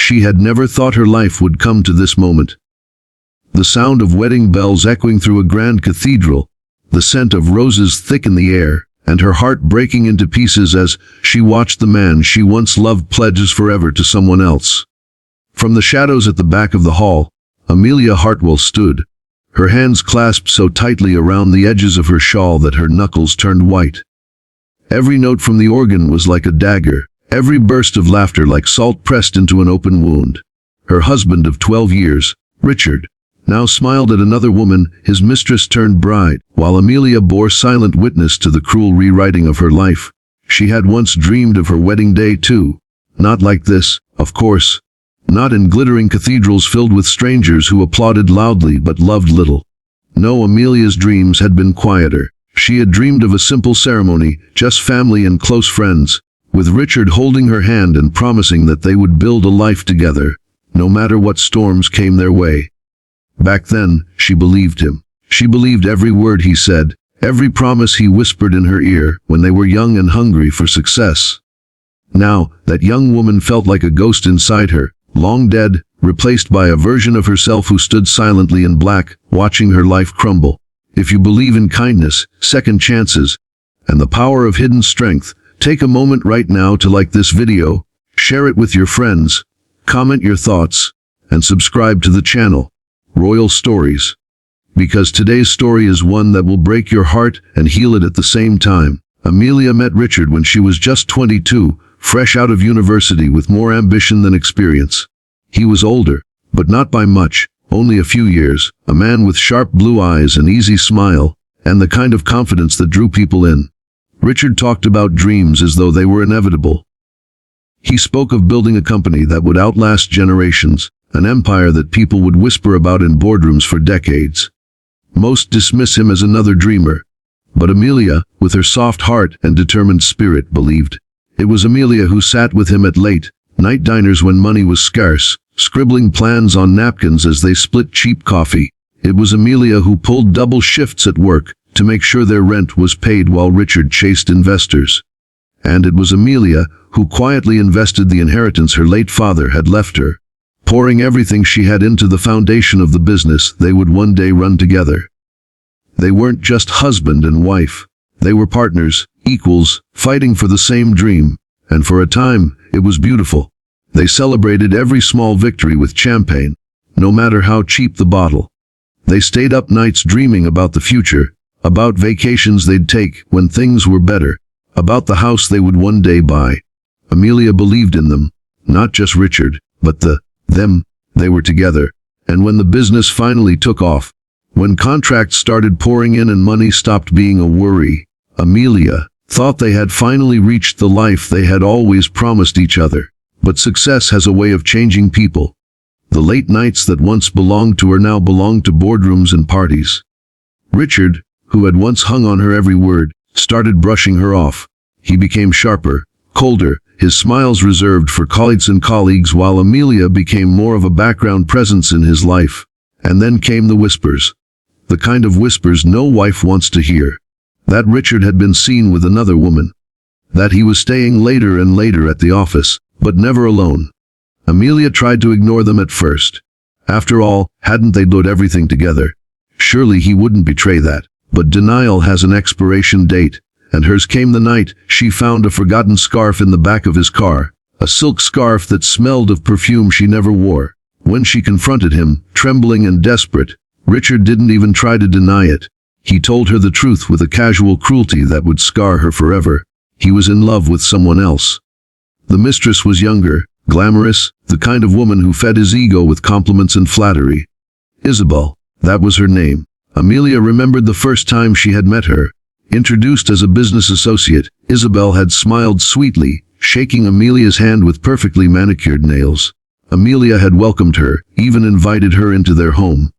She had never thought her life would come to this moment. The sound of wedding bells echoing through a grand cathedral, the scent of roses thick in the air, and her heart breaking into pieces as she watched the man she once loved pledge forever to someone else. From the shadows at the back of the hall, Amelia Hartwell stood, her hands clasped so tightly around the edges of her shawl that her knuckles turned white. Every note from the organ was like a dagger, every burst of laughter like salt pressed into an open wound. Her husband of 12 years, Richard, now smiled at another woman, his mistress turned bride, while Amelia bore silent witness to the cruel rewriting of her life. She had once dreamed of her wedding day too. Not like this, of course. Not in glittering cathedrals filled with strangers who applauded loudly but loved little. No, Amelia's dreams had been quieter. She had dreamed of a simple ceremony, just family and close friends, with Richard holding her hand and promising that they would build a life together, no matter what storms came their way. Back then, she believed him. She believed every word he said, every promise he whispered in her ear when they were young and hungry for success. Now, that young woman felt like a ghost inside her, long dead, replaced by a version of herself who stood silently in black, watching her life crumble. If you believe in kindness, second chances, and the power of hidden strength, take a moment right now to like this video, share it with your friends, comment your thoughts, and subscribe to the channel, Royal Stories. Because today's story is one that will break your heart and heal it at the same time. Amelia met Richard when she was just 22, fresh out of university with more ambition than experience. He was older, but not by much, only a few years, a man with sharp blue eyes, an easy smile, and the kind of confidence that drew people in. Richard talked about dreams as though they were inevitable. He spoke of building a company that would outlast generations, an empire that people would whisper about in boardrooms for decades. Most dismiss him as another dreamer, but Amelia, with her soft heart and determined spirit, believed. It was Amelia who sat with him at late night diners when money was scarce, scribbling plans on napkins as they split cheap coffee. It was Amelia who pulled double shifts at work to make sure their rent was paid while Richard chased investors. And it was Amelia who quietly invested the inheritance her late father had left her, pouring everything she had into the foundation of the business they would one day run together. They weren't just husband and wife. They were partners, equals, fighting for the same dream, and for a time, it was beautiful. They celebrated every small victory with champagne, no matter how cheap the bottle. They stayed up nights dreaming about the future, about vacations they'd take when things were better, about the house they would one day buy. Amelia believed in them, not just Richard, but them. They were together, and when the business finally took off, when contracts started pouring in and money stopped being a worry, Amelia thought they had finally reached the life they had always promised each other. But success has a way of changing people. The late nights that once belonged to her now belonged to boardrooms and parties. Richard, who had once hung on her every word, started brushing her off. He became sharper, colder, his smiles reserved for colleagues while Amelia became more of a background presence in his life. And then came the whispers. The kind of whispers no wife wants to hear. That Richard had been seen with another woman. That he was staying later and later at the office, but never alone. Amelia tried to ignore them at first. After all, hadn't they put everything together? Surely he wouldn't betray that. But denial has an expiration date, and hers came the night she found a forgotten scarf in the back of his car, a silk scarf that smelled of perfume she never wore. When she confronted him, trembling and desperate, Richard didn't even try to deny it. He told her the truth with a casual cruelty that would scar her forever. He was in love with someone else. The mistress was younger, glamorous, the kind of woman who fed his ego with compliments and flattery. Isabel, that was her name. Amelia remembered the first time she had met her. Introduced as a business associate, Isabel had smiled sweetly, shaking Amelia's hand with perfectly manicured nails. Amelia had welcomed her, even invited her into their home.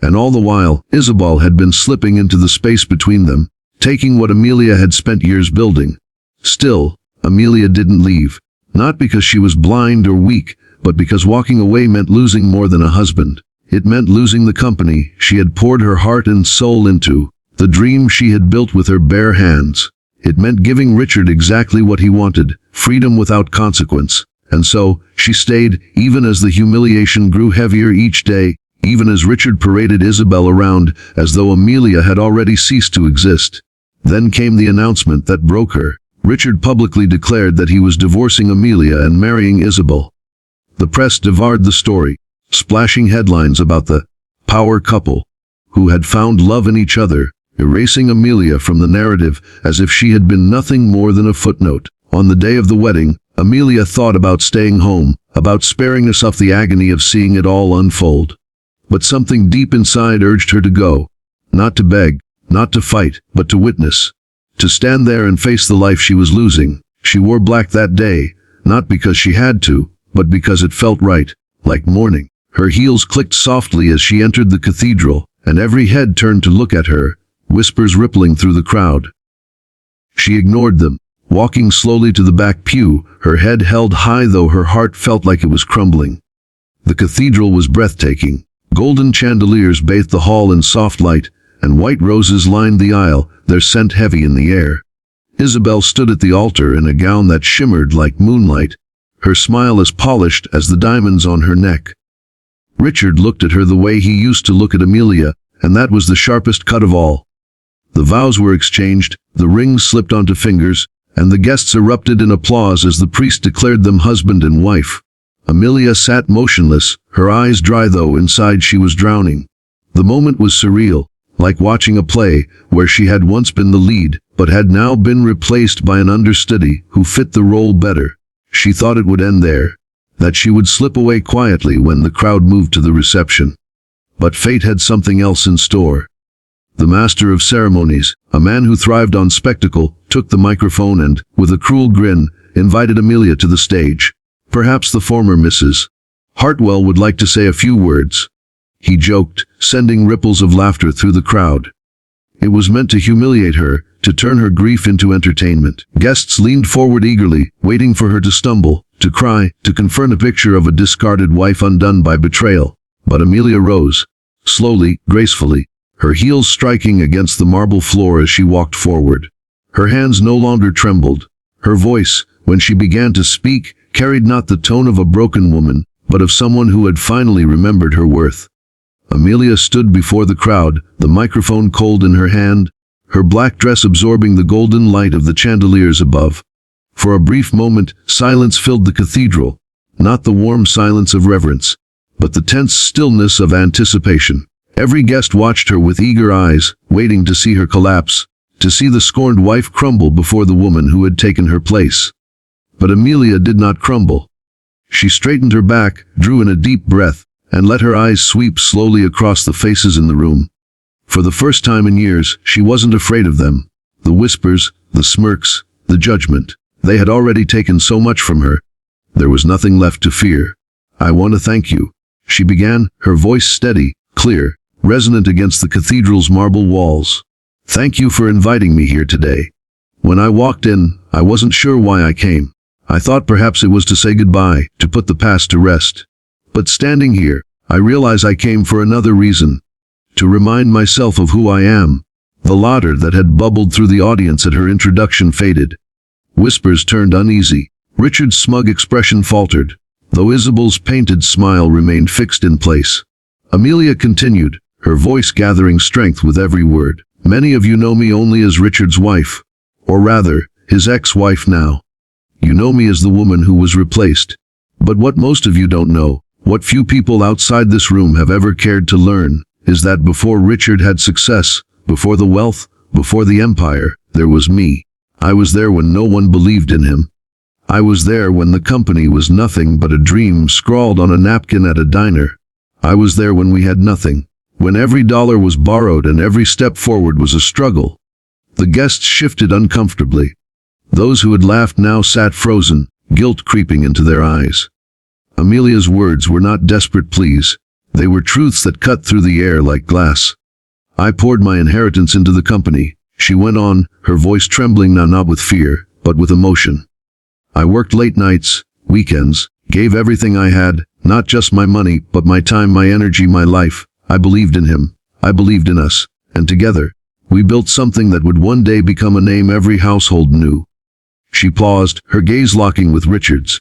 And all the while, Isabel had been slipping into the space between them, taking what Amelia had spent years building. Still, Amelia didn't leave, not because she was blind or weak, but because walking away meant losing more than a husband. It meant losing the company she had poured her heart and soul into, the dream she had built with her bare hands. It meant giving Richard exactly what he wanted, freedom without consequence, And so, she stayed, even as the humiliation grew heavier each day, even as Richard paraded Isabel around, as though Amelia had already ceased to exist. Then came the announcement that broke her. Richard publicly declared that he was divorcing Amelia and marrying Isabel. The press devoured the story, splashing headlines about the power couple, who had found love in each other, erasing Amelia from the narrative as if she had been nothing more than a footnote. On the day of the wedding, Amelia thought about staying home, about sparing herself the agony of seeing it all unfold. But something deep inside urged her to go, not to beg, not to fight, but to witness. To stand there and face the life she was losing. She wore black that day, not because she had to, but because it felt right, like mourning. Her heels clicked softly as she entered the cathedral, and every head turned to look at her, whispers rippling through the crowd. She ignored them, walking slowly to the back pew, her head held high though her heart felt like it was crumbling. The cathedral was breathtaking. Golden chandeliers bathed the hall in soft light, and white roses lined the aisle, their scent heavy in the air. Isabel stood at the altar in a gown that shimmered like moonlight, her smile as polished as the diamonds on her neck. Richard looked at her the way he used to look at Amelia, and that was the sharpest cut of all. The vows were exchanged, the rings slipped onto fingers, and the guests erupted in applause as the priest declared them husband and wife. Amelia sat motionless, her eyes dry though inside she was drowning. The moment was surreal, like watching a play where she had once been the lead, but had now been replaced by an understudy who fit the role better. She thought it would end there, that she would slip away quietly when the crowd moved to the reception. But fate had something else in store. The master of ceremonies, a man who thrived on spectacle, took the microphone and, with a cruel grin, invited Amelia to the stage. Perhaps the former Mrs. Hartwell would like to say a few words. He joked, sending ripples of laughter through the crowd. It was meant to humiliate her, to turn her grief into entertainment. Guests leaned forward eagerly, waiting for her to stumble, to cry, to confront a picture of a discarded wife undone by betrayal. But Amelia rose, slowly, gracefully, her heels striking against the marble floor as she walked forward. Her hands no longer trembled. Her voice, when she began to speak, carried not the tone of a broken woman, but of someone who had finally remembered her worth. Amelia stood before the crowd, the microphone cold in her hand, her black dress absorbing the golden light of the chandeliers above. For a brief moment, silence filled the cathedral, not the warm silence of reverence, but the tense stillness of anticipation. Every guest watched her with eager eyes, waiting to see her collapse, to see the scorned wife crumble before the woman who had taken her place. But Amelia did not crumble. She straightened her back, drew in a deep breath, and let her eyes sweep slowly across the faces in the room. For the first time in years, she wasn't afraid of them. The whispers, the smirks, the judgment. They had already taken so much from her. There was nothing left to fear. "I want to thank you," she began, her voice steady, clear, resonant against the cathedral's marble walls. "Thank you for inviting me here today. When I walked in, I wasn't sure why I came. I thought perhaps it was to say goodbye, to put the past to rest. But standing here, I realize I came for another reason. To remind myself of who I am." The laughter that had bubbled through the audience at her introduction faded. Whispers turned uneasy. Richard's smug expression faltered, though Isabel's painted smile remained fixed in place. Amelia continued, her voice gathering strength with every word. "Many of you know me only as Richard's wife, or rather, his ex-wife now. You know me as the woman who was replaced. But what most of you don't know, what few people outside this room have ever cared to learn, is that before Richard had success, before the wealth, before the empire, there was me. I was there when no one believed in him. I was there when the company was nothing but a dream scrawled on a napkin at a diner. I was there when we had nothing, when every dollar was borrowed and every step forward was a struggle." The guests shifted uncomfortably. Those who had laughed now sat frozen, guilt creeping into their eyes. Amelia's words were not desperate pleas. They were truths that cut through the air like glass. "I poured my inheritance into the company," she went on, her voice trembling now not with fear, but with emotion. "I worked late nights, weekends, gave everything I had, not just my money, but my time, my energy, my life. I believed in him. I believed in us. And together, we built something that would one day become a name every household knew." She paused, her gaze locking with Richard's.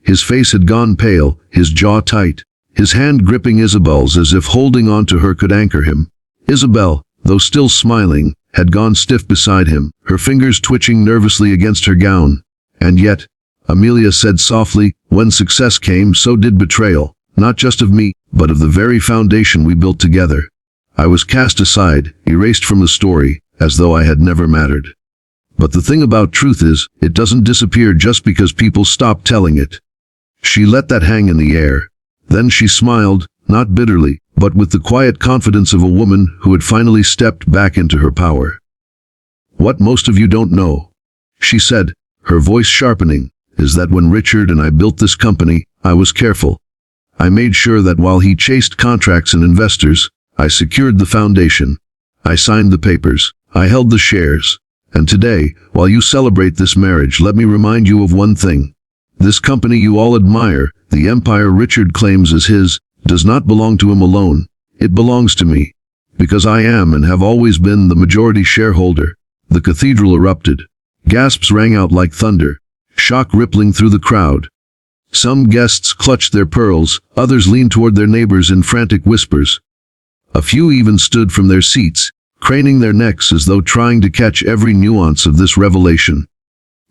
His face had gone pale, his jaw tight, his hand gripping Isabel's as if holding on to her could anchor him. Isabel, though still smiling, had gone stiff beside him, her fingers twitching nervously against her gown. And yet, Amelia said softly, when success came, so did betrayal, not just of me, but of the very foundation we built together. I was cast aside, erased from the story, as though I had never mattered. But the thing about truth is, it doesn't disappear just because people stop telling it. She let that hang in the air. Then she smiled, not bitterly, but with the quiet confidence of a woman who had finally stepped back into her power. What most of you don't know, she said, her voice sharpening, is that when Richard and I built this company, I was careful. I made sure that while he chased contracts and investors, I secured the foundation. I signed the papers. I held the shares. And today, while you celebrate this marriage, let me remind you of one thing. This company you all admire, the empire Richard claims as his, does not belong to him alone. It belongs to me. Because I am and have always been the majority shareholder. The cathedral erupted. Gasps rang out like thunder, shock rippling through the crowd. Some guests clutched their pearls, others leaned toward their neighbors in frantic whispers. A few even stood from their seats, craning their necks as though trying to catch every nuance of this revelation.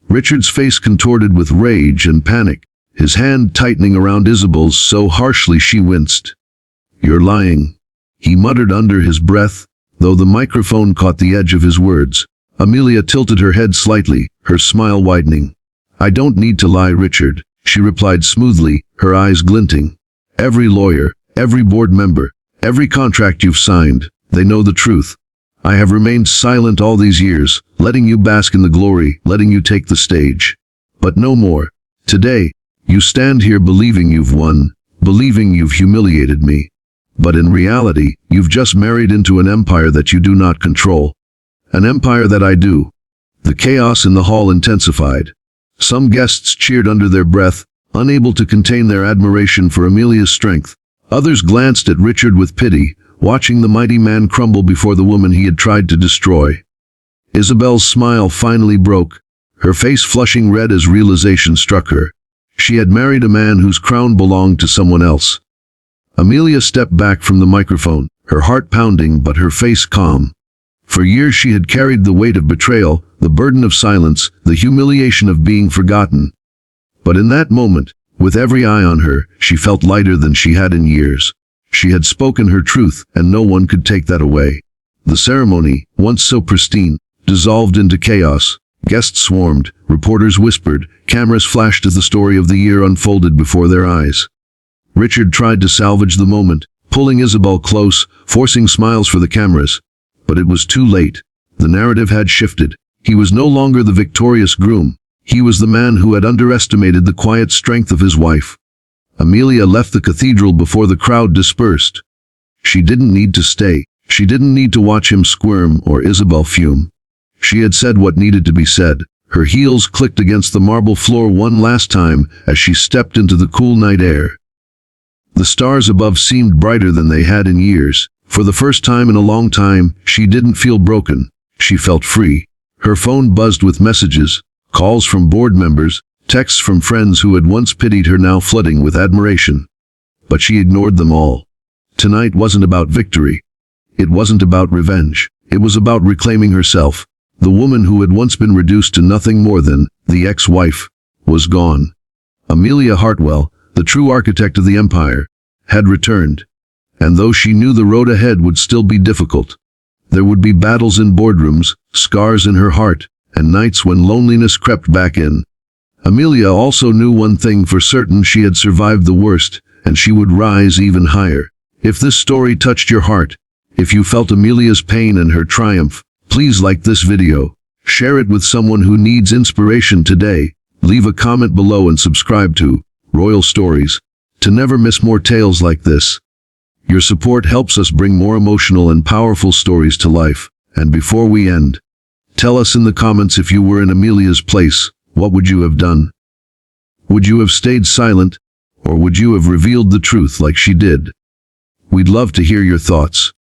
Richard's face contorted with rage and panic, his hand tightening around Isabel's so harshly she winced. "You're lying," he muttered under his breath, though the microphone caught the edge of his words. Amelia tilted her head slightly, her smile widening. "I don't need to lie, Richard," she replied smoothly, her eyes glinting. "Every lawyer, every board member, every contract you've signed, they know the truth. I have remained silent all these years, letting you bask in the glory, letting you take the stage. But no more. Today, you stand here believing you've won, believing you've humiliated me. But in reality, you've just married into an empire that you do not control. An empire that I do." The chaos in the hall intensified. Some guests cheered under their breath, unable to contain their admiration for Amelia's strength. Others glanced at Richard with pity, watching the mighty man crumble before the woman he had tried to destroy. Isabel's smile finally broke, her face flushing red as realization struck her. She had married a man whose crown belonged to someone else. Amelia stepped back from the microphone, her heart pounding but her face calm. For years she had carried the weight of betrayal, the burden of silence, the humiliation of being forgotten. But in that moment, with every eye on her, she felt lighter than she had in years. She had spoken her truth, and no one could take that away. The ceremony, once so pristine, dissolved into chaos. Guests swarmed, reporters whispered, cameras flashed as the story of the year unfolded before their eyes. Richard tried to salvage the moment, pulling Isabel close, forcing smiles for the cameras. But it was too late. The narrative had shifted. He was no longer the victorious groom. He was the man who had underestimated the quiet strength of his wife. Amelia left the cathedral before the crowd dispersed. She didn't need to stay. She didn't need to watch him squirm or Isabel fume. She had said what needed to be said. Her heels clicked against the marble floor one last time as she stepped into the cool night air. The stars above seemed brighter than they had in years. For the first time in a long time, she didn't feel broken. She felt free. Her phone buzzed with messages, calls from board members, texts from friends who had once pitied her now flooding with admiration. But she ignored them all. Tonight wasn't about victory. It wasn't about revenge. It was about reclaiming herself. The woman who had once been reduced to nothing more than the ex-wife was gone. Amelia Hartwell, the true architect of the empire, had returned. And though she knew the road ahead would still be difficult, there would be battles in boardrooms, scars in her heart, and nights when loneliness crept back in. Amelia also knew one thing for certain: she had survived the worst, and she would rise even higher. If this story touched your heart, if you felt Amelia's pain and her triumph, please like this video, share it with someone who needs inspiration today, leave a comment below and subscribe to Royal Stories to never miss more tales like this. Your support helps us bring more emotional and powerful stories to life. And before we end, tell us in the comments, if you were in Amelia's place, what would you have done? Would you have stayed silent, or would you have revealed the truth like she did? We'd love to hear your thoughts.